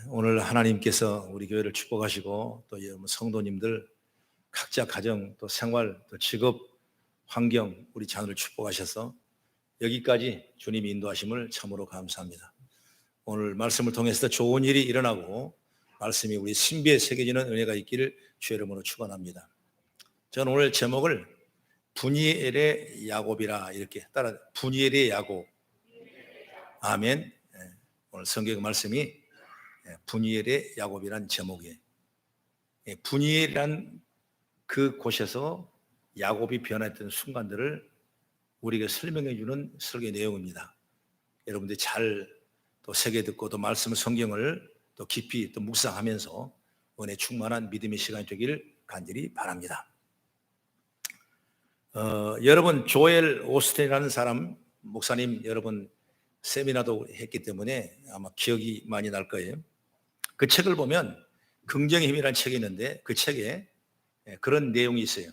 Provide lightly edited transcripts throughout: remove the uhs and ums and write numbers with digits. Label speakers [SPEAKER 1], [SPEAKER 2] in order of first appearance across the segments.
[SPEAKER 1] 오늘 하나님께서 우리 교회를 축복하시고 또 성도님들 각자 가정 또 생활 또 직업 환경 우리 자녀를 축복하셔서 여기까지 주님이 인도하심을 참으로 감사합니다. 오늘 말씀을 통해서 좋은 일이 일어나고 말씀이 우리 신비에 새겨지는 은혜가 있기를 주의 이름으로 축원합니다. 저는 오늘 제목을 분이엘의 야곱이라 이렇게 따라 분이엘의 야곱. 아멘. 오늘 성경 말씀이 분이엘의 야곱이란 제목이에요. 분이엘이란 그 곳에서 야곱이 변화했던 순간들을 우리에게 설명해 주는 설교 내용입니다. 여러분들이 잘 또 새겨 듣고 또 말씀 성경을 또 깊이 또 묵상하면서 은혜 충만한 믿음의 시간이 되기를 간절히 바랍니다. 여러분 조엘 오스틴이라는 사람 목사님 여러분 세미나도 했기 때문에 아마 기억이 많이 날 거예요. 그 책을 보면 긍정의 힘이라는 책이 있는데 그 책에 그런 내용이 있어요.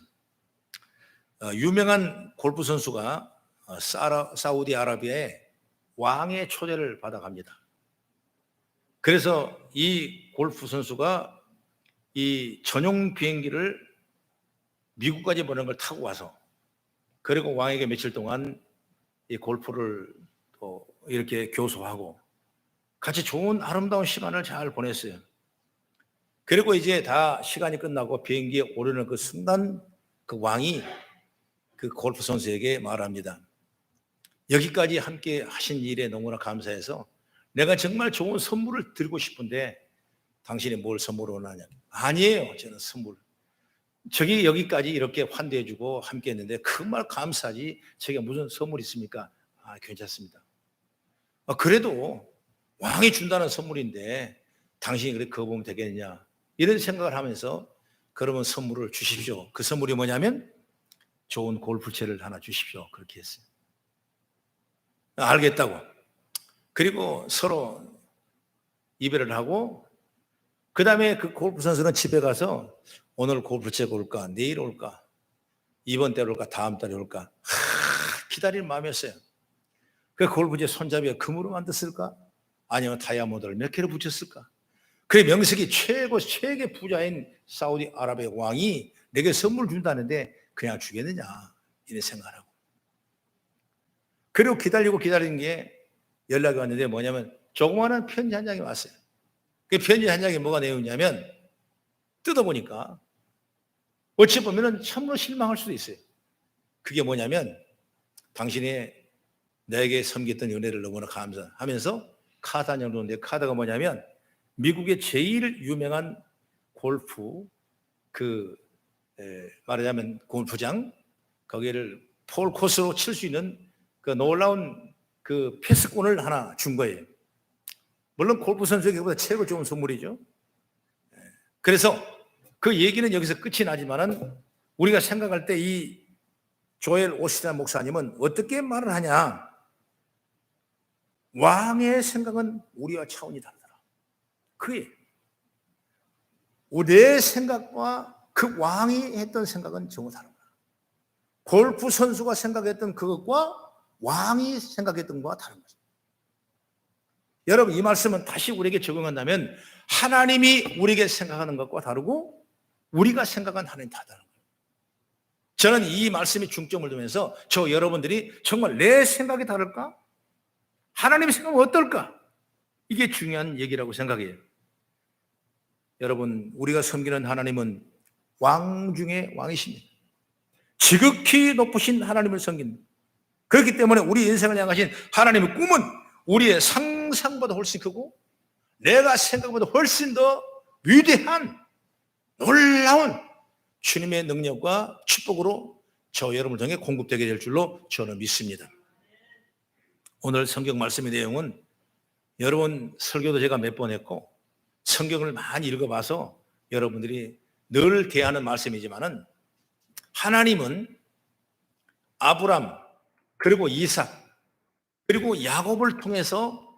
[SPEAKER 1] 유명한 골프 선수가 사우디아라비아의 왕의 초대를 받아갑니다. 그래서 이 골프 선수가 이 전용 비행기를 미국까지 보낸 걸 타고 와서 그리고 왕에게 며칠 동안 이 골프를 또 이렇게 교수하고 같이 좋은 아름다운 시간을 잘 보냈어요. 그리고 이제 다 시간이 끝나고 비행기에 오르는 그 순간 그 왕이 그 골프 선수에게 말합니다. 여기까지 함께 하신 일에 너무나 감사해서 내가 정말 좋은 선물을 드리고 싶은데 당신이 뭘 선물을 원하냐? 아니에요. 저는 선물. 저기 여기까지 이렇게 환대해주고 함께 했는데 그 말 감사하지 저게 무슨 선물이 있습니까? 아, 괜찮습니다. 그래도 왕이 준다는 선물인데 당신이 그렇게 거부하면 되겠냐? 이런 생각을 하면서 그러면 선물을 주십시오. 그 선물이 뭐냐면 좋은 골프채를 하나 주십시오. 그렇게 했어요. 알겠다고. 그리고 서로 이별을 하고 그 다음에 그 골프 선수는 집에 가서 오늘 골프채가 올까? 내일 올까? 이번 달에 올까? 다음 달에 올까? 기다릴 마음이었어요. 그 골프채 손잡이가 금으로 만들었을까? 아니면 다이아몬드를 몇 개를 붙였을까? 그 명색이 최고 부자인 사우디아라비아 왕이 내게 선물 준다는데 그냥 주겠느냐 이런 생각을 하고 그리고 기다리는 게 연락이 왔는데 뭐냐면 조그마한 편지 한 장이 왔어요. 그 편지 한 장에 뭐가 내용이냐면 뜯어보니까 어찌 보면 참으로 실망할 수도 있어요. 그게 뭐냐면 당신이 내게 섬겼던 은혜를 너무나 감사하면서 카드 한 장 줬는데 카드가 뭐냐면 미국의 제일 유명한 골프 말하자면 골프장 거기를 폴 코스로 칠 수 있는 그 놀라운 그 패스권을 하나 준 거예요. 물론 골프 선수에게보다 최고 좋은 선물이죠. 그래서 그 얘기는 여기서 끝이 나지만은 우리가 생각할 때 이 조엘 오스틴 목사님은 어떻게 말을 하냐? 왕의 생각은 우리와 차원이 다르더라. 그게 내 생각과 그 왕이 했던 생각은 전혀 다른 거야. 골프 선수가 생각했던 그것과 왕이 생각했던 것과 다른 거죠. 여러분 이 말씀은 다시 우리에게 적용한다면 하나님이 우리에게 생각하는 것과 다르고 우리가 생각한 하나님 다 다른 거예요. 저는 이 말씀에 중점을 두면서 여러분들이 정말 내 생각이 다를까? 하나님의 생각은 어떨까? 이게 중요한 얘기라고 생각해요. 여러분 우리가 섬기는 하나님은 왕 중에 왕이십니다. 지극히 높으신 하나님을 섬깁니다. 그렇기 때문에 우리 인생을 향하신 하나님의 꿈은 우리의 상상보다 훨씬 크고 내가 생각보다 훨씬 더 위대한 놀라운 주님의 능력과 축복으로 여러분을 통해 공급되게 될 줄로 저는 믿습니다. 오늘 성경 말씀의 내용은 여러분 설교도 제가 몇 번 했고 성경을 많이 읽어봐서 여러분들이 늘 대하는 말씀이지만은 하나님은 아브람 그리고 이삭 그리고 야곱을 통해서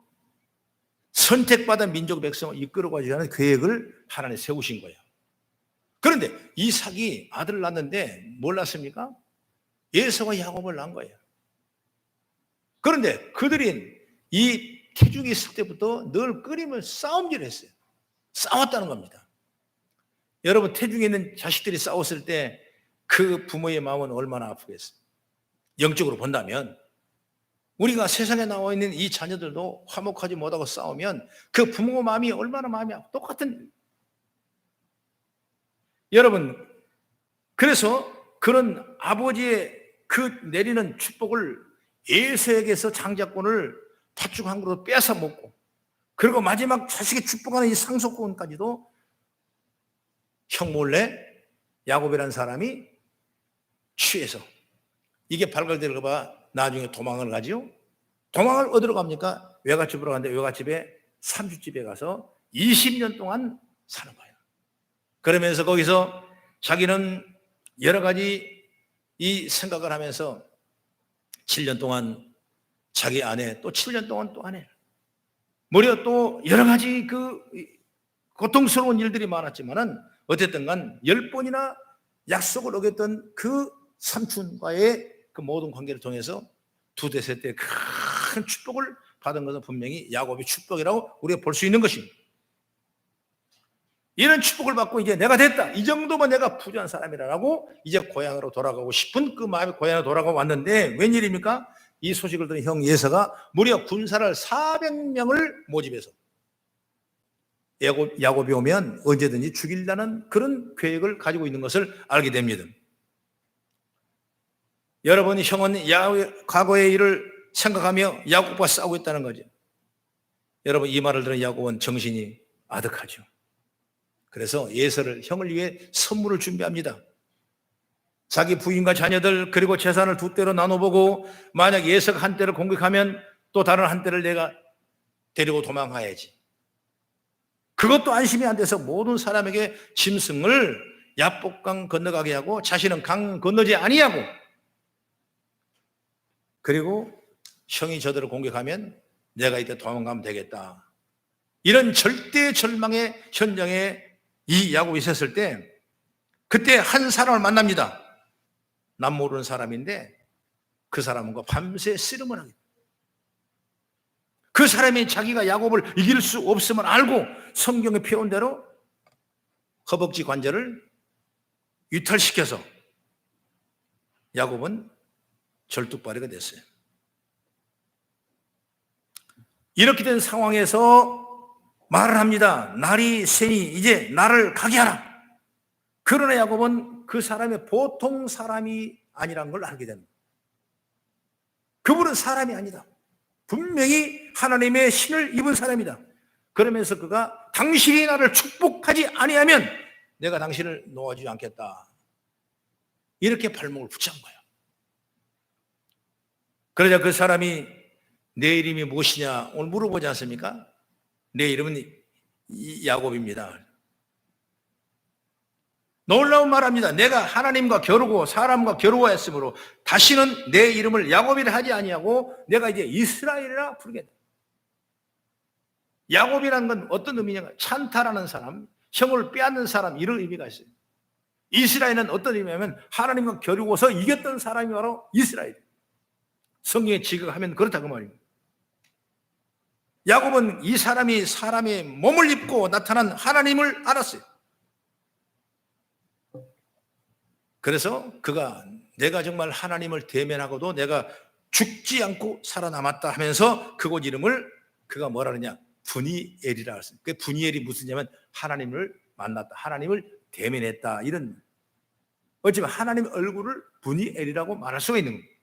[SPEAKER 1] 선택받은 민족 백성을 이끌어가지고 하는 계획을 하나님 세우신 거예요. 그런데 이삭이 아들을 낳았는데 뭘 낳습니까? 에서와 야곱을 낳은 거예요. 그런데 그들이 이 태중이 있을 때부터 늘 끊임을 싸움질을 했어요. 싸웠다는 겁니다. 여러분, 태중에 있는 자식들이 싸웠을 때 그 부모의 마음은 얼마나 아프겠어요. 영적으로 본다면 우리가 세상에 나와 있는 이 자녀들도 화목하지 못하고 싸우면 그 부모 마음이 얼마나 마음이 아프고 똑같은. 여러분, 그래서 그런 아버지의 그 내리는 축복을 에서에게서 장자권을 팥죽 한 그릇 빼앗아 먹고, 그리고 마지막 자식의 축복하는 이 상속권까지도 형 몰래 야곱이라는 사람이 취해서, 이게 발각될까 봐 나중에 도망을 가지요. 도망을 어디로 갑니까? 외갓집으로 가는데 외갓집에 삼촌집에 가서 20년 동안 사는 거예요. 그러면서 거기서 자기는 여러 가지 이 생각을 하면서 7년 동안 자기 아내, 또 7년 동안 또 아내, 무려 또 여러 가지 그 고통스러운 일들이 많았지만은 어쨌든 간 10번이나 약속을 어겼던 그 삼촌과의 그 모든 관계를 통해서 두 대세 때 큰 축복을 받은 것은 분명히 야곱의 축복이라고 우리가 볼 수 있는 것입니다. 이런 축복을 받고 이제 내가 됐다, 이 정도면 내가 부유한 사람이라고 이제 고향으로 돌아가고 싶은 그 마음이 고향으로 돌아가고 왔는데 웬일입니까? 이 소식을 들은 형 예서가 무려 군사를 400명을 모집해서 야곱이 오면 언제든지 죽이려는 그런 계획을 가지고 있는 것을 알게 됩니다. 여러분, 형은 과거의 일을 생각하며 야곱과 싸우고 있다는 거죠. 여러분, 이 말을 들은 야곱은 정신이 아득하죠. 그래서 예서를 형을 위해 선물을 준비합니다. 자기 부인과 자녀들 그리고 재산을 두 대로 나눠보고, 만약 예서가 한 대를 공격하면 또 다른 한 대를 내가 데리고 도망가야지. 그것도 안심이 안 돼서 모든 사람에게 짐승을 야복강 건너가게 하고 자신은 강 건너지 아니하고, 그리고 형이 저들을 공격하면 내가 이때 도망가면 되겠다. 이런 절대 절망의 현장에 이 야곱이 있었을 때 그때 한 사람을 만납니다. 남 모르는 사람인데 그 사람과 밤새 씨름을 하게. 그 사람이 자기가 야곱을 이길 수 없음을 알고 성경에 표현 대로 허벅지 관절을 유탈시켜서 야곱은 절뚝발이가 됐어요. 이렇게 된 상황에서 말을 합니다. 날이 새니 이제 나를 가게 하라. 그러나 야곱은 그 사람이 보통 사람이 아니란 걸 알게 됩니다. 그분은 사람이 아니다. 분명히 하나님의 신을 입은 사람이다. 그러면서 그가 당신이 나를 축복하지 아니하면 내가 당신을 놓아주지 않겠다. 이렇게 발목을 붙잡은 거예요. 그러자 그 사람이 내 이름이 무엇이냐 오늘 물어보지 않습니까? 내 이름은 야곱입니다. 놀라운 말합니다. 내가 하나님과 겨루고 사람과 겨루어했으므로 다시는 내 이름을 야곱이라 하지 아니하고 내가 이제 이스라엘이라 부르겠다. 야곱이라는 건 어떤 의미냐? 찬탈하는 사람, 형을 빼앗는 사람, 이런 의미가 있어요. 이스라엘은 어떤 의미냐면 하나님과 겨루고서 이겼던 사람이 바로 이스라엘. 성경에 지극하면 그렇다고 말입니다. 야곱은 이 사람이 사람의 몸을 입고 나타난 하나님을 알았어요. 그래서 그가 내가 정말 하나님을 대면하고도 내가 죽지 않고 살아남았다 하면서 그곳 이름을 그가 뭐라 그러냐? 분이엘이라 했어요. 그 분이엘이 무슨냐면 하나님을 만났다, 하나님을 대면했다, 이런. 어찌보면 하나님의 얼굴을 분이엘이라고 말할 수가 있는 거예요.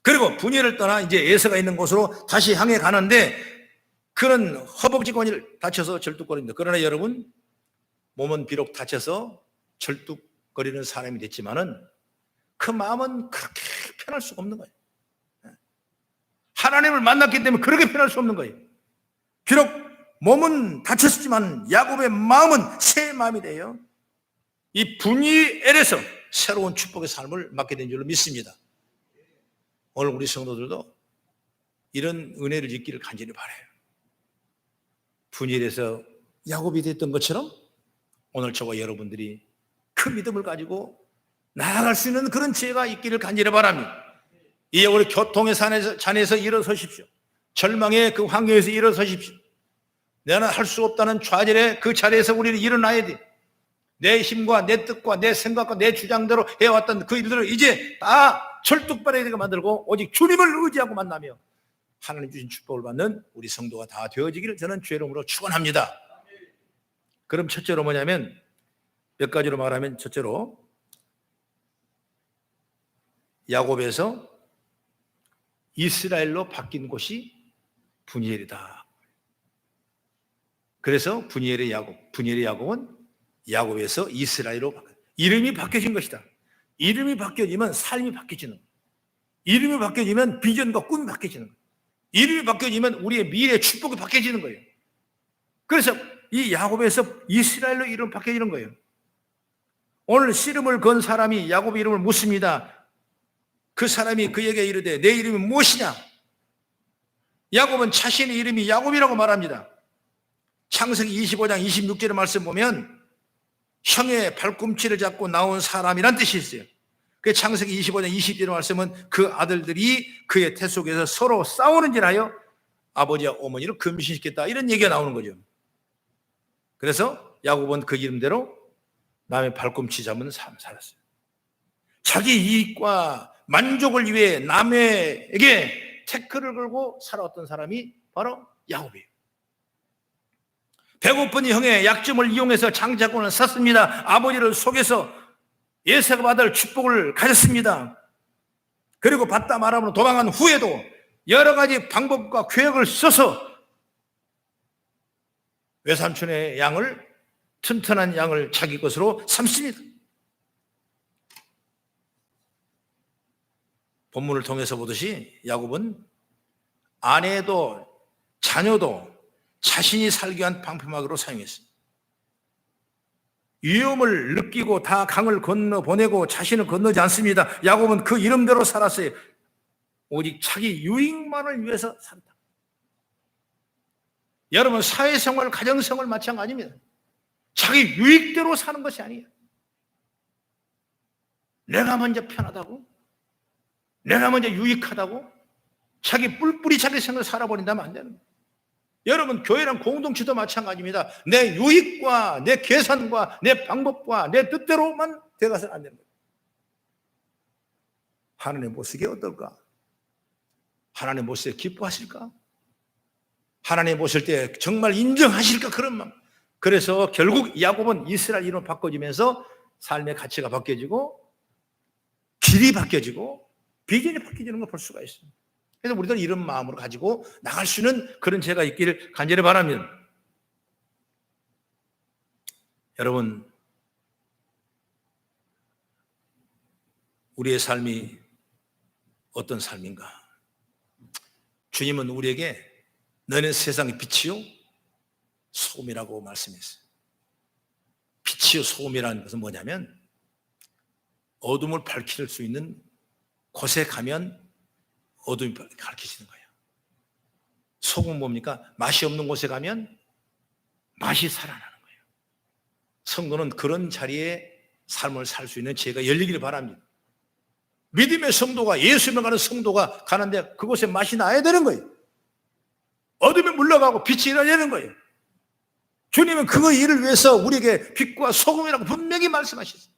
[SPEAKER 1] 그리고 분이엘을 떠나 이제 에서가 있는 곳으로 다시 향해 가는데 그런 허벅지관을 다쳐서 절뚝거립니다. 그러나 여러분, 몸은 비록 다쳐서 절뚝거리는 사람이 됐지만은 그 마음은 그렇게 편할 수가 없는 거예요. 하나님을 만났기 때문에 그렇게 편할 수 없는 거예요. 비록 몸은 다쳤지만 야곱의 마음은 새 마음이 돼요. 이 분이엘에서 새로운 축복의 삶을 맞게 된 줄로 믿습니다. 오늘 우리 성도들도 이런 은혜를 잊기를 간절히 바라요. 분이엘에서 야곱이 됐던 것처럼 오늘 저와 여러분들이 그 믿음을 가지고 나아갈 수 있는 그런 지혜가 있기를 간절히 바랍니다. 이제 우리 교통의 잔에서 일어서십시오. 절망의 그 환경에서 일어서십시오. 내가 할 수 없다는 좌절의 그 자리에서 우리는 일어나야 돼. 내 힘과 내 뜻과 내 생각과 내 주장대로 해왔던 그 일들을 이제 다 절뚝발하게 만들고 오직 주님을 의지하고 만나며 하나님 주신 축복을 받는 우리 성도가 다 되어지기를 저는 주의 이름으로 축원합니다. 그럼 첫째로 뭐냐면, 몇 가지로 말하면, 첫째로 야곱에서 이스라엘로 바뀐 곳이 분이엘이다. 그래서 분이엘의 야곱은 야곱에서 이스라엘로 이름이 바뀌어진 것이다. 이름이 바뀌어지면 삶이 바뀌어지는 거예요. 이름이 바뀌어지면 비전과 꿈이 바뀌어지는 거예요. 이름이 바뀌어지면 우리의 미래의 축복이 바뀌어지는 거예요. 그래서 이 야곱에서 이스라엘로 이름 바뀌어지는 거예요. 오늘 씨름을 건 사람이 야곱의 이름을 묻습니다. 그 사람이 그에게 이르되 내 이름이 무엇이냐? 야곱은 자신의 이름이 야곱이라고 말합니다. 창세기 25장 26절의 말씀 보면 형의 발꿈치를 잡고 나온 사람이란 뜻이 있어요. 그 창세기 25장 20절의 말씀은 그 아들들이 그의 태 속에서 서로 싸우는지라요 아버지와 어머니를 금신시켰다, 이런 얘기가 나오는 거죠. 그래서 야곱은 그 이름대로 남의 발꿈치 잡은 삶을 살았어요. 자기 이익과 만족을 위해 남에게 태클을 걸고 살아왔던 사람이 바로 야곱이에요. 배고픈 형의 약점을 이용해서 장자권을 샀습니다. 아버지를 속여서 예세가 받을 축복을 가졌습니다. 그리고 받다 말하면 도망한 후에도 여러 가지 방법과 계획을 써서 외삼촌의 양을, 튼튼한 양을 자기 것으로 삼습니다. 본문을 통해서 보듯이 야곱은 아내도 자녀도 자신이 살기 위한 방패막으로 사용했습니다. 위험을 느끼고 다 강을 건너 보내고 자신은 건너지 않습니다. 야곱은 그 이름대로 살았어요. 오직 자기 유익만을 위해서 산다. 여러분, 사회생활, 가정생활 마찬가지입니다. 자기 유익대로 사는 것이 아니에요. 내가 먼저 편하다고, 내가 먼저 유익하다고 자기 뿔뿔이 자기 생각을 살아버린다면 안 되는 거예요. 여러분, 교회랑 공동체도 마찬가지입니다. 내 유익과 내 계산과 내 방법과 내 뜻대로만 돼가서는 안 되는 거예요. 하나님 보시기에 어떨까? 하나님 보실 때 기뻐하실까? 하나님 보실 때 정말 인정하실까? 그런 마음. 그래서 결국 야곱은 이스라엘 이름을 바꿔지면서 삶의 가치가 바뀌어지고 길이 바뀌어지고 비전이 바뀌어지는 걸 볼 수가 있습니다. 그래서 우리들 이런 마음으로 가지고 나갈 수 있는 그런 죄가 있기를 간절히 바랍니다. 여러분, 우리의 삶이 어떤 삶인가? 주님은 우리에게 너는 세상의 빛이요 소금이라고 말씀했어요. 빛이요 소금이라는 것은 뭐냐면 어둠을 밝힐 수 있는 곳에 가면 어둠이 가르치시는 거예요. 소금은 뭡니까? 맛이 없는 곳에 가면 맛이 살아나는 거예요. 성도는 그런 자리에 삶을 살 수 있는 지혜가 열리기를 바랍니다. 믿음의 성도가, 예수님을 가는 성도가 가는데 그곳에 맛이 나야 되는 거예요. 어둠이 물러가고 빛이 일어나야 되는 거예요. 주님은 그 일을 위해서 우리에게 빛과 소금이라고 분명히 말씀하셨어요.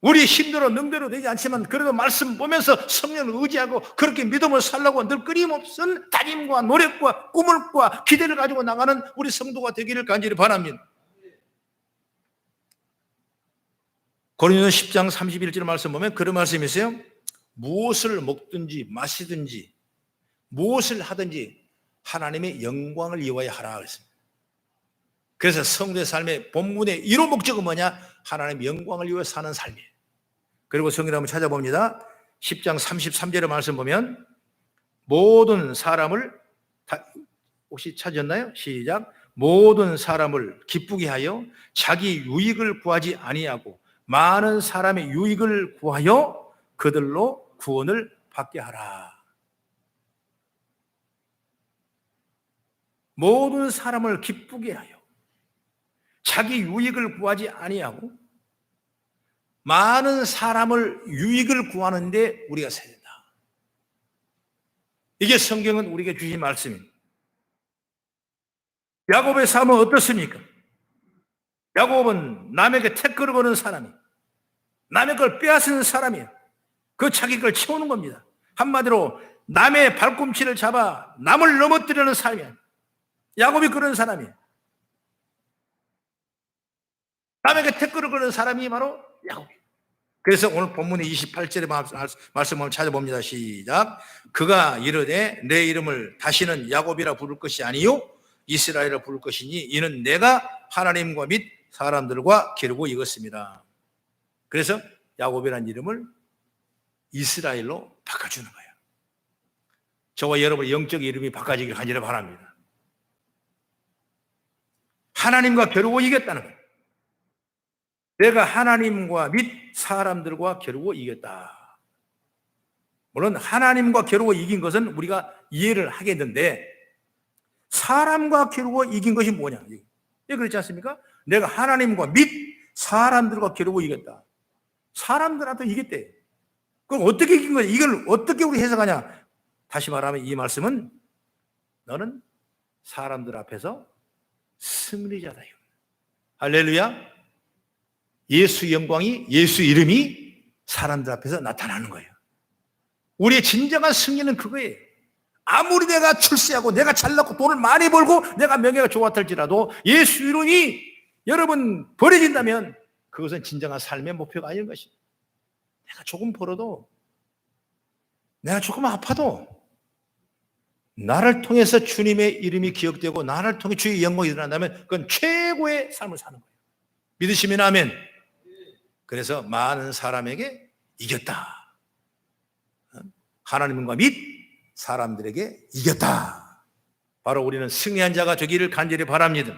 [SPEAKER 1] 우리 힘대로 능대로 되지 않지만 그래도 말씀 보면서 성령을 의지하고 그렇게 믿음을 살라고 늘 끊임없는 다짐과 노력과 꿈과 기대를 가지고 나가는 우리 성도가 되기를 간절히 바랍니다. 고린도서 10장 31절 말씀 보면 그런 말씀이 있어요. 무엇을 먹든지 마시든지 무엇을 하든지 하나님의 영광을 위하여 하라 그랬습니다. 그래서 성도의 삶의 본문의 1호 목적은 뭐냐? 하나님의 영광을 위해 사는 삶이에요. 그리고 성경을 한번 찾아봅니다. 10장 33절의 말씀 보면 모든 사람을 혹시 찾았나요? 시작. 모든 사람을 기쁘게 하여 자기 유익을 구하지 아니하고 많은 사람의 유익을 구하여 그들로 구원을 받게 하라. 모든 사람을 기쁘게 하여 자기 유익을 구하지 아니하고 많은 사람을 유익을 구하는데 우리가 서야 된다. 이게 성경은 우리에게 주신 말씀입니다. 야곱의 삶은 어떻습니까? 야곱은 남에게 태클을 거는 사람이, 남의 걸 빼앗는 사람이에요. 그 자기 걸 채우는 겁니다. 한마디로 남의 발꿈치를 잡아 남을 넘어뜨리는 삶이에요. 야곱이 그런 사람이에요. 남에게 태클을 거는 사람이 바로 야곱이에요. 그래서 오늘 본문의 28절의 말씀을 찾아봅니다. 시작. 그가 이르되 내 이름을 다시는 야곱이라 부를 것이 아니요 이스라엘이라 부를 것이니 이는 내가 하나님과 및 사람들과 기르고 이겼습니다. 그래서 야곱이라는 이름을 이스라엘로 바꿔주는 거예요. 저와 여러분의 영적 이름이 바꿔지길 간절히 바랍니다. 하나님과 겨루고 이겼다는 거예요. 내가 하나님과 및 사람들과 겨루고 이겼다. 물론 하나님과 겨루고 이긴 것은 우리가 이해를 하겠는데 사람과 겨루고 이긴 것이 뭐냐? 예, 그렇지 않습니까? 내가 하나님과 및 사람들과 겨루고 이겼다. 사람들한테 이겼대. 그럼 어떻게 이긴 거야? 이걸 어떻게 우리 해석하냐? 다시 말하면 이 말씀은 너는 사람들 앞에서 승리자다. 할렐루야. 예수 영광이, 예수 이름이 사람들 앞에서 나타나는 거예요. 우리의 진정한 승리는 그거예요. 아무리 내가 출세하고 내가 잘났고 돈을 많이 벌고 내가 명예가 좋았을지라도 예수 이름이 여러분 버려진다면 그것은 진정한 삶의 목표가 아닌 것입니다. 내가 조금 벌어도, 내가 조금 아파도 나를 통해서 주님의 이름이 기억되고 나를 통해 주의 영광이 일어난다면 그건 최고의 삶을 사는 거예요. 믿으시면 아멘. 그래서 많은 사람에게 이겼다. 하나님과 및 사람들에게 이겼다. 바로 우리는 승리한 자가 되기를 간절히 바랍니다.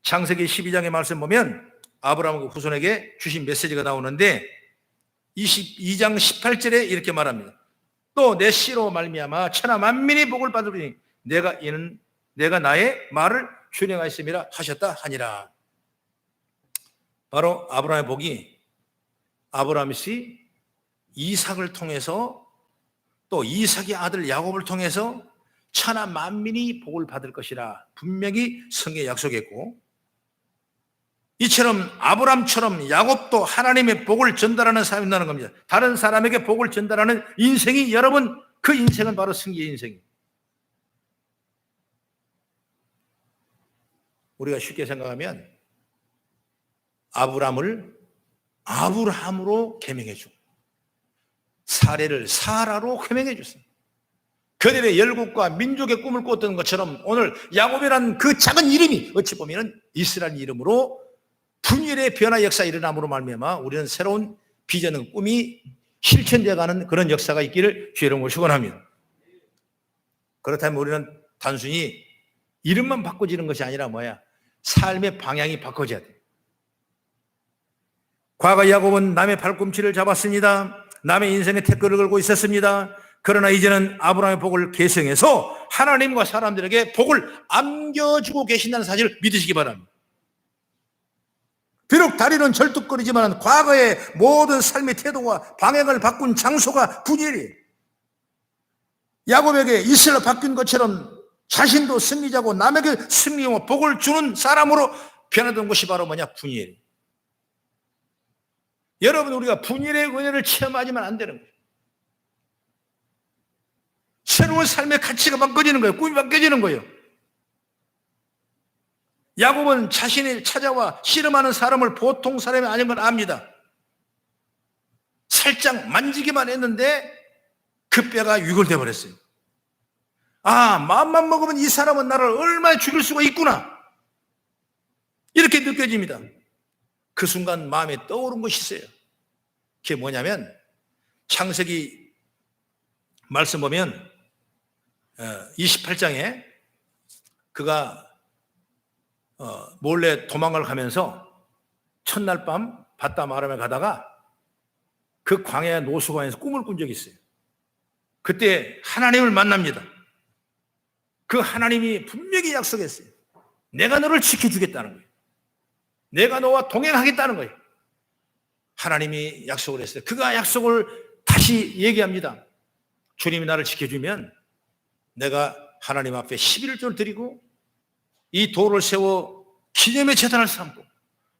[SPEAKER 1] 창세기 12장의 말씀 보면 아브라함 후손에게 주신 메시지가 나오는데 22장 18절에 이렇게 말합니다. 또 내 씨로 말미암아 천하 만민이 복을 받으리니 내가 나의 말을 준행하였음이라 하셨다 하니라. 바로 아브라함의 복이 아브라함이 이삭을 통해서 또 이삭의 아들 야곱을 통해서 천하 만민이 복을 받을 것이라 분명히 성경에 약속했고, 이처럼 아브라함처럼 야곱도 하나님의 복을 전달하는 사람이 된다는 겁니다. 다른 사람에게 복을 전달하는 인생이, 여러분 그 인생은 바로 승리의 인생이에요. 우리가 쉽게 생각하면 아브라함을 아브라함으로 개명해 주고 사례를 사라로 개명해 줬습니다. 그들의 열국과 민족의 꿈을 꿨던 것처럼 오늘 야곱이라는 그 작은 이름이 어찌 보면 이스라엘 이름으로 분열의 변화 역사 일어남으로 말미암아 우리는 새로운 비전과 꿈이 실천되어 가는 그런 역사가 있기를 주의 이름으로 축원합니다. 그렇다면 우리는 단순히 이름만 바꿔지는 것이 아니라 뭐야? 삶의 방향이 바꿔져야 돼. 과거 야곱은 남의 발꿈치를 잡았습니다. 남의 인생에 태클을 걸고 있었습니다. 그러나 이제는 아브라함의 복을 계승해서 하나님과 사람들에게 복을 안겨주고 계신다는 사실을 믿으시기 바랍니다. 비록 다리는 절뚝거리지만 과거의 모든 삶의 태도와 방향을 바꾼 장소가 분열이에요. 야곱에게 이슬로 바뀐 것처럼 자신도 승리자고 남에게 승리와 복을 주는 사람으로 변하던 것이 바로 뭐냐? 분열이에요. 여러분, 우리가 분열의 은혜를 체험하지만 안 되는 거예요. 새로운 삶의 가치가 바꿔지는 거예요. 꿈이 바뀌어지는 거예요. 야곱은 자신이 찾아와 씨름하는 사람을 보통 사람이 아닌 걸 압니다. 살짝 만지기만 했는데 그 뼈가 유골돼 버렸어요. 아, 마음만 먹으면 이 사람은 나를 얼마나 죽일 수가 있구나, 이렇게 느껴집니다. 그 순간 마음에 떠오른 것이 있어요. 그게 뭐냐면 창세기 말씀 보면 28장에 그가 몰래 도망을 가면서 첫날 밤 바다 마람에 가다가 그 광야 노수관에서 꿈을 꾼 적이 있어요. 그때 하나님을 만납니다. 그 하나님이 분명히 약속했어요. 내가 너를 지켜주겠다는 거예요. 내가 너와 동행하겠다는 거예요. 하나님이 약속을 했어요. 그가 약속을 다시 얘기합니다. 주님이 나를 지켜주면 내가 하나님 앞에 11조를 드리고 이 돌을 세워 기념의 제단을 삼고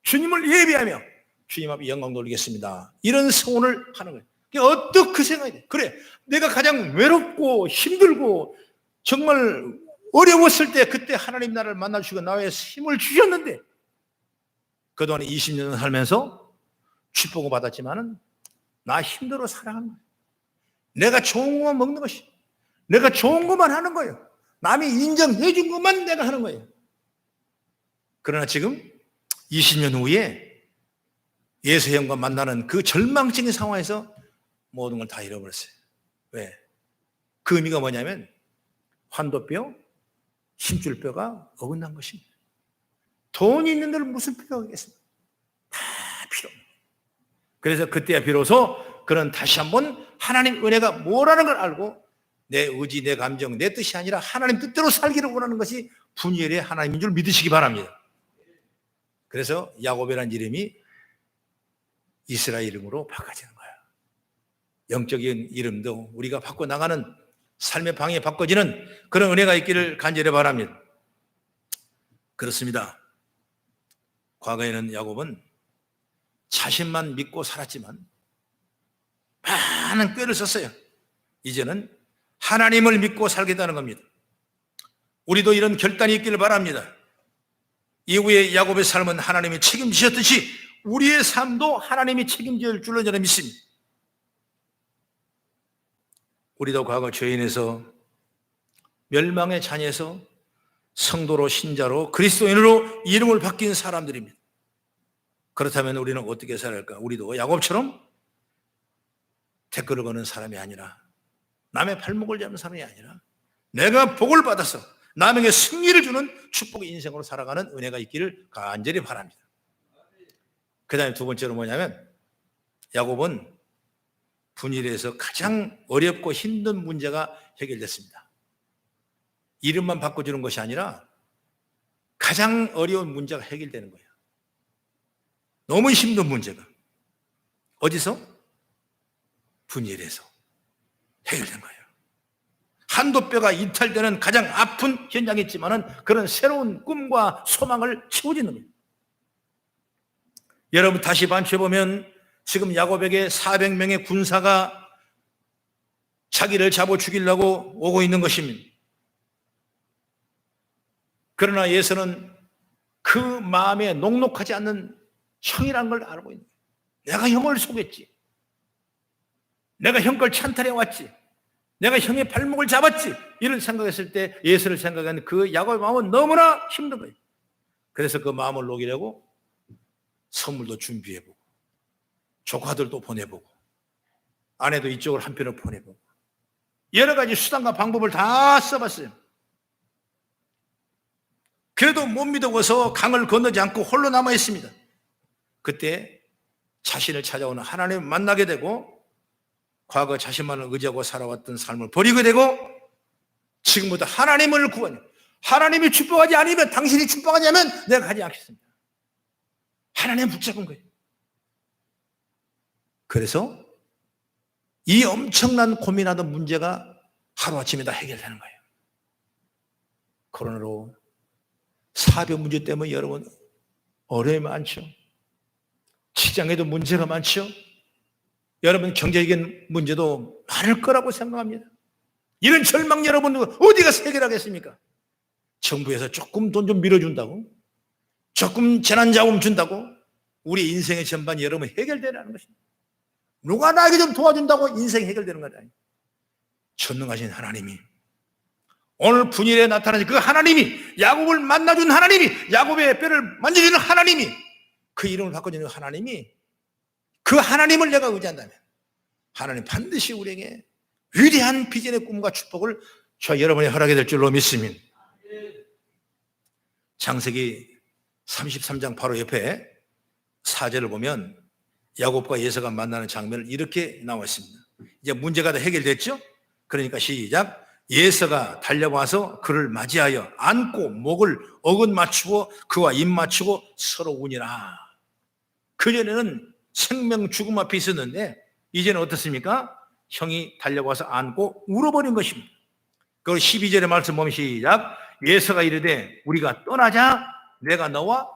[SPEAKER 1] 주님을 예배하며 주님 앞에 영광 돌리겠습니다. 이런 서원을 하는 거예요. 어떻게 생각해야 돼? 그래, 내가 가장 외롭고 힘들고 정말 어려웠을 때 그때 하나님 나를 만나주시고 나의 힘을 주셨는데 그동안 20년 살면서 축복을 받았지만은 나 힘들어 살아가는 거예요. 내가 좋은 것만 먹는 것이, 내가 좋은 것만 하는 거예요. 남이 인정해 준 것만 내가 하는 거예요. 그러나 지금 20년 후에 예수 형과 만나는 그 절망적인 상황에서 모든 걸 다 잃어버렸어요. 왜? 그 의미가 뭐냐면 환도뼈, 힘줄뼈가 어긋난 것입니다. 돈이 있는 데는 무슨 필요가 있겠습니까? 다 필요 없는 거예요. 그래서 그때야 비로소 그는 다시 한번 하나님 은혜가 뭐라는 걸 알고 내 의지, 내 감정, 내 뜻이 아니라 하나님 뜻대로 살기를 원하는 것이 분열의 하나님인 줄 믿으시기 바랍니다. 그래서 야곱이라는 이름이 이스라엘 이름으로 바꿔지는 거예요. 영적인 이름도 우리가 바꿔나가는 삶의 방향이 바꿔지는 그런 은혜가 있기를 간절히 바랍니다. 그렇습니다. 과거에는 야곱은 자신만 믿고 살았지만 많은 꾀를 썼어요. 이제는 하나님을 믿고 살겠다는 겁니다. 우리도 이런 결단이 있기를 바랍니다. 이후에 야곱의 삶은 하나님이 책임지셨듯이 우리의 삶도 하나님이 책임질 줄로 저는 믿습니다. 우리도 과거 죄인에서 멸망의 자녀에서 성도로 신자로 그리스도인으로 이름을 바뀐 사람들입니다. 그렇다면 우리는 어떻게 살아갈까? 우리도 야곱처럼 댓글을 거는 사람이 아니라 남의 발목을 잡는 사람이 아니라 내가 복을 받아서 남에게 승리를 주는 축복의 인생으로 살아가는 은혜가 있기를 간절히 바랍니다. 그 다음에 두 번째로 뭐냐면 야곱은 분일에서 가장 어렵고 힘든 문제가 해결됐습니다. 이름만 바꿔주는 것이 아니라 가장 어려운 문제가 해결되는 거예요. 너무 힘든 문제가 어디서? 분일에서 해결된 거예요. 한도뼈가 이탈되는 가장 아픈 현장이 있지만은 그런 새로운 꿈과 소망을 채워지는 거예요. 여러분 다시 반추해보면 지금 야곱에게 400명의 군사가 자기를 잡아 죽이려고 오고 있는 것입니다. 그러나 예수는 그 마음에 녹록하지 않는 형이라는 걸 알고 있는 거예요. 내가 형을 속였지. 내가 형 걸 찬탈해 왔지. 내가 형의 발목을 잡았지. 이런 생각했을 때 예수를 생각하는 그 야곱의 마음은 너무나 힘든 거예요. 그래서 그 마음을 녹이려고 선물도 준비해보고 조카들도 보내보고 아내도 이쪽을 한편으로 보내보고 여러 가지 수단과 방법을 다 써봤어요. 그래도 못 믿어서 강을 건너지 않고 홀로 남아있습니다. 그때 자신을 찾아오는 하나님을 만나게 되고 과거 자신만을 의지하고 살아왔던 삶을 버리게 되고 지금부터 하나님을 구하니 하나님이 축복하지 않으면 당신이 축복하지 않으면 내가 가지 않겠습니다. 하나님 붙잡은 거예요. 그래서 이 엄청난 고민하던 문제가 하루아침에 다 해결되는 거예요. 코로나로 사병 문제 때문에 여러분 어려움이 많죠. 직장에도 문제가 많죠. 여러분 경제적인 문제도 많을 거라고 생각합니다. 이런 절망 여러분 어디 가서 해결하겠습니까? 정부에서 조금 돈 좀 밀어준다고 조금 재난자금 준다고 우리 인생의 전반이 여러분 해결되라는 것입니다. 누가 나에게 좀 도와준다고 인생이 해결되는 건 아니에요. 전능하신 하나님이 오늘 분일에 나타나신 그 하나님이 야곱을 만나준 하나님이 야곱의 뼈를 만져주는 하나님이 그 이름을 바꿔주는 하나님이 그 하나님을 내가 의지한다면 하나님 반드시 우리에게 위대한 비전의 꿈과 축복을 저 여러분이 허락해 될 줄로 믿습니다. 창세기 33장 바로 옆에 4절을 보면 야곱과 예서가 만나는 장면을 이렇게 나와 있습니다. 이제 문제가 다 해결됐죠? 그러니까 시작. 예서가 달려와서 그를 맞이하여 안고 목을 어긋 맞추고 그와 입 맞추고 서로 우니라. 그전에는 생명 죽음 앞에 있었는데 이제는 어떻습니까? 형이 달려와서 안고 울어버린 것입니다. 그걸 12절의 말씀 보면 시작. 예서가 이르되 우리가 떠나자 내가 너와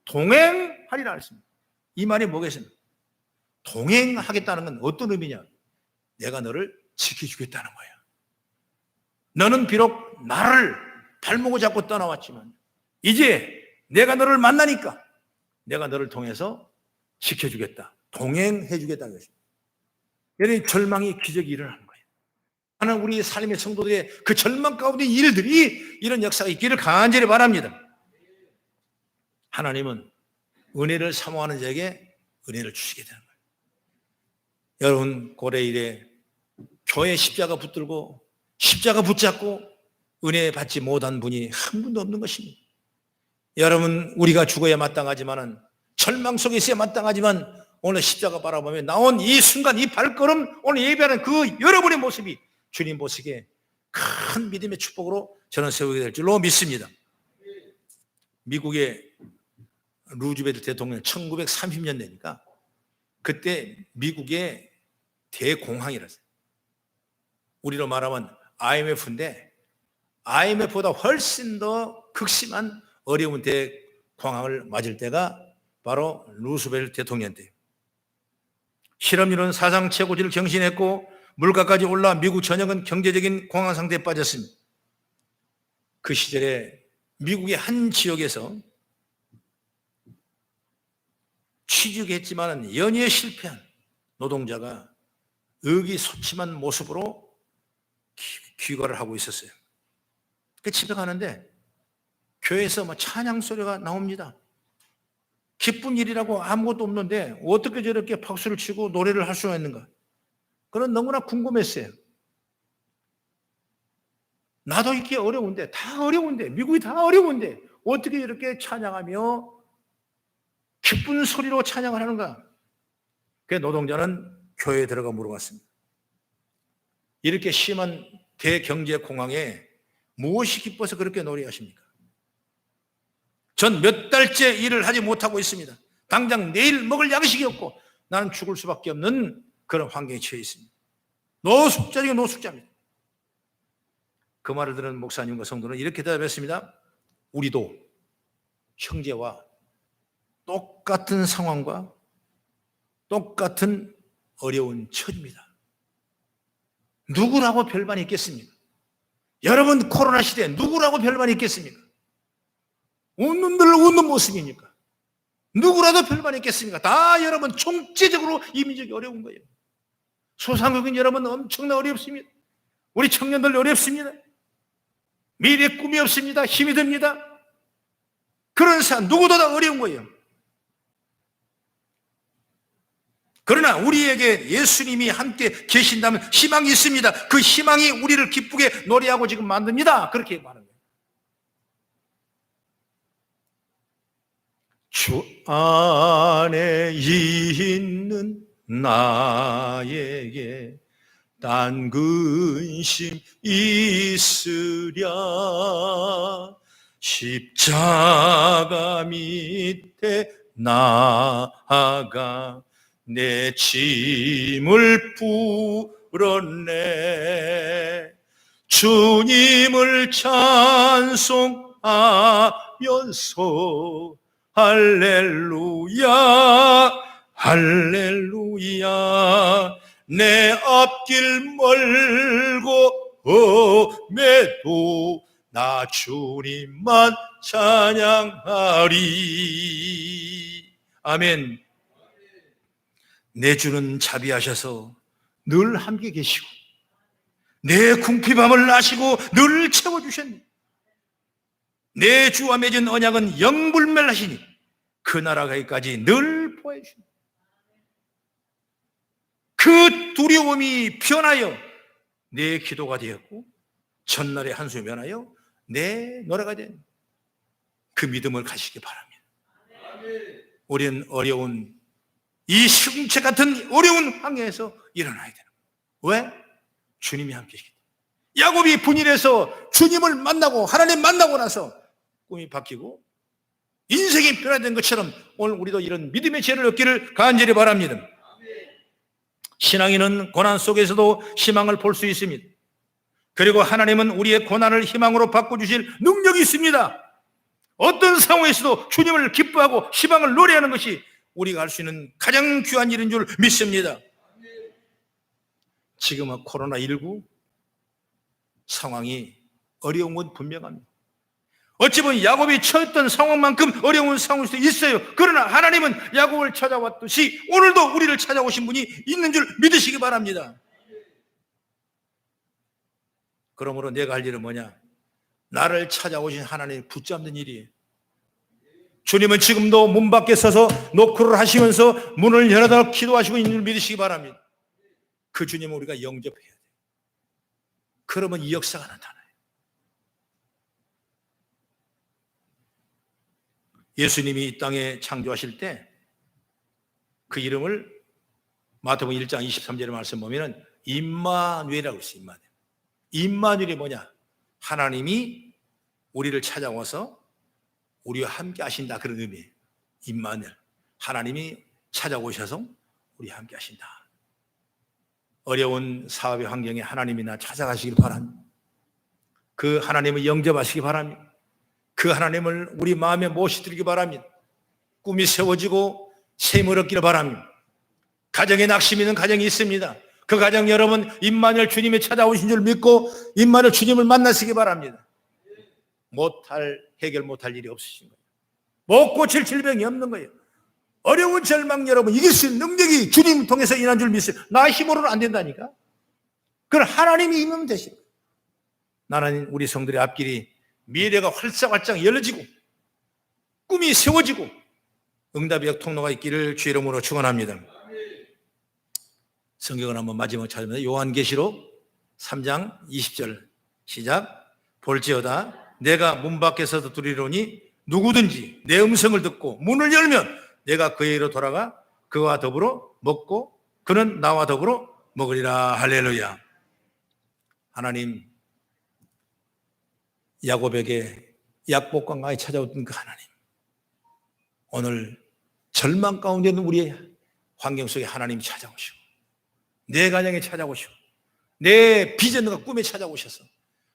[SPEAKER 1] 동행하리라 했습니다. 이 말이 뭐겠습니까? 동행하겠다는 건 어떤 의미냐? 내가 너를 지켜주겠다는 거야. 너는 비록 나를 발목을 잡고 떠나왔지만 이제 내가 너를 만나니까 내가 너를 통해서 지켜주겠다. 동행해주겠다는 것입니다. 여러분, 절망이 기적이 일어나는 거예요. 하나님 우리 삶의 성도들의 그 절망 가운데 일들이 이런 역사가 있기를 간절히 바랍니다. 하나님은 은혜를 사모하는 자에게 은혜를 주시게 되는 거예요. 여러분, 고래 이래 교회 십자가 붙들고 십자가 붙잡고 은혜 받지 못한 분이 한 분도 없는 것입니다. 여러분, 우리가 죽어야 마땅하지만은 절망 속에 있어야 마땅하지만 오늘 십자가 바라보며 나온 이 순간, 이 발걸음, 오늘 예배하는 그 여러분의 모습이 주님 보시기에 큰 믿음의 축복으로 저는 세우게 될 줄로 믿습니다. 미국의 루즈벨트 대통령 1930년대니까 그때 미국의 대공황이랬어요. 우리로 말하면 IMF인데 IMF보다 훨씬 더 극심한 어려운 대공황을 맞을 때가 바로 루스벨트 대통령 때예요. 실업률은 사상 최고치를 경신했고 물가까지 올라 미국 전역은 경제적인 공황 상태에 빠졌습니다. 그 시절에 미국의 한 지역에서 취직했지만 연이어 실패한 노동자가 의기소침한 모습으로 귀가를 하고 있었어요. 집에 가는데 교회에서 찬양 소리가 나옵니다. 기쁜 일이라고 아무것도 없는데 어떻게 저렇게 박수를 치고 노래를 할 수가 있는가? 그건 너무나 궁금했어요. 나도 이렇게 어려운데, 다 어려운데, 미국이 다 어려운데 어떻게 이렇게 찬양하며 기쁜 소리로 찬양을 하는가? 그 노동자는 교회에 들어가 물어봤습니다. 이렇게 심한 대경제 공황에 무엇이 기뻐서 그렇게 노래하십니까? 전 몇 달째 일을 하지 못하고 있습니다. 당장 내일 먹을 양식이 없고 나는 죽을 수밖에 없는 그런 환경에 처해 있습니다. 노숙자 중에 노숙자입니다. 그 말을 들은 목사님과 성도는 이렇게 대답했습니다. 우리도 형제와 똑같은 상황과 똑같은 어려운 처지입니다. 누구라고 별반이 있겠습니까? 여러분, 코로나 시대에 누구라고 별반이 있겠습니까? 웃는 모습이니까 누구라도 별반이 있겠습니까? 다 여러분 총체적으로 이민족이 어려운 거예요. 소상공인 여러분 엄청나 어렵습니다. 우리 청년들 어렵습니다. 미래 꿈이 없습니다. 힘이 듭니다. 그런 사람 누구도 다 어려운 거예요. 그러나 우리에게 예수님이 함께 계신다면 희망이 있습니다. 그 희망이 우리를 기쁘게 노래하고 지금 만듭니다. 그렇게 말합니다. 주 안에 있는 나에게 딴 근심 있으랴 십자가 밑에 나아가 내 짐을 풀었네. 주님을 찬송하면서 할렐루야 할렐루야 내 앞길 멀고 험해도 나 주님만 찬양하리. 아멘. 내 주는 자비하셔서 늘 함께 계시고 내 궁핍함을 아시고 늘 채워주셨니. 내 주와 맺은 언약은 영불멸하시니 그 나라가기까지 늘 보여주시니 그 두려움이 변하여 내 기도가 되었고 전날의 한숨이 변하여 내 노래가 된 그 믿음을 가시기 바랍니다. 우리는 어려운 이 시금치 같은 어려운 환경에서 일어나야 되는 거예요. 왜? 주님이 함께 계시기 때문에. 야곱이 분일해서 주님을 만나고 하나님 만나고 나서 꿈이 바뀌고 인생이 변화된 것처럼 오늘 우리도 이런 믿음의 지혜를 얻기를 간절히 바랍니다. 신앙인은 고난 속에서도 희망을 볼 수 있습니다. 그리고 하나님은 우리의 고난을 희망으로 바꿔주실 능력이 있습니다. 어떤 상황에서도 주님을 기뻐하고 희망을 노래하는 것이 우리가 할 수 있는 가장 귀한 일인 줄 믿습니다. 지금은 코로나19 상황이 어려운 건 분명합니다. 어찌 보면 야곱이 처했던 상황만큼 어려운 상황일 수도 있어요. 그러나 하나님은 야곱을 찾아왔듯이 오늘도 우리를 찾아오신 분이 있는 줄 믿으시기 바랍니다. 그러므로 내가 할 일은 뭐냐? 나를 찾아오신 하나님을 붙잡는 일이에요. 주님은 지금도 문 밖에 서서 노크를 하시면서 문을 열어달라고 기도하시고 있는 줄 믿으시기 바랍니다. 그 주님을 우리가 영접해야 돼요. 그러면 이 역사가 나타나요. 예수님이 이 땅에 창조하실 때 그 이름을 마태복음 1장 23절의 말씀 보면 임마누엘이라고 있어요. 임마누엘. 임마누엘이 뭐냐? 하나님이 우리를 찾아와서 우리와 함께 하신다, 그런 의미예요. 임마누엘. 하나님이 찾아오셔서 우리와 함께 하신다. 어려운 사업의 환경에 하나님이 나 찾아가시길 바랍니다. 그 하나님을 영접하시기 바랍니다. 그 하나님을 우리 마음에 모시드리기 바랍니다. 꿈이 세워지고 셈을 얻기를 바랍니다. 가정에 낙심 있는 가정이 있습니다. 그 가정 여러분 임마누엘 주님이 찾아오신 줄 믿고 임마누엘 주님을 만나시기 바랍니다. 해결 못할 일이 없으신 거예요. 못 고칠 질병이 없는 거예요. 어려운 절망 여러분 이길 수 있는 능력이 주님 통해서 인한 줄 믿어요. 나 힘으로는 안 된다니까. 그건 하나님이 임하면 되시고, 나는 우리 성들의 앞길이 미래가 활짝활짝 열려지고 꿈이 세워지고 응답의 통로가 있기를 주의 이름으로 축원합니다. 성경을 한번 마지막 찾으면 요한계시록 3장 20절 시작. 볼지어다 내가 문 밖에서도 두리로니 누구든지 내 음성을 듣고 문을 열면 내가 그에게로 돌아가 그와 더불어 먹고 그는 나와 더불어 먹으리라. 할렐루야. 하나님, 야곱에게 약복과 강이 찾아오던 그 하나님, 오늘 절망 가운데 있는 우리의 환경 속에 하나님이 찾아오시고 내 가정에 찾아오시고 내 비전과 꿈에 찾아오셔서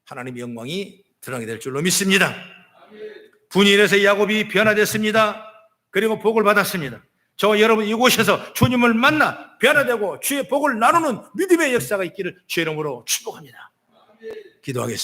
[SPEAKER 1] 하나님의 영광이 드러나게 될 줄로 믿습니다. 분이 일어서 야곱이 변화됐습니다. 그리고 복을 받았습니다. 저 여러분 이곳에서 주님을 만나 변화되고 주의 복을 나누는 믿음의 역사가 있기를 주의 이름으로 축복합니다. 기도하겠습니다.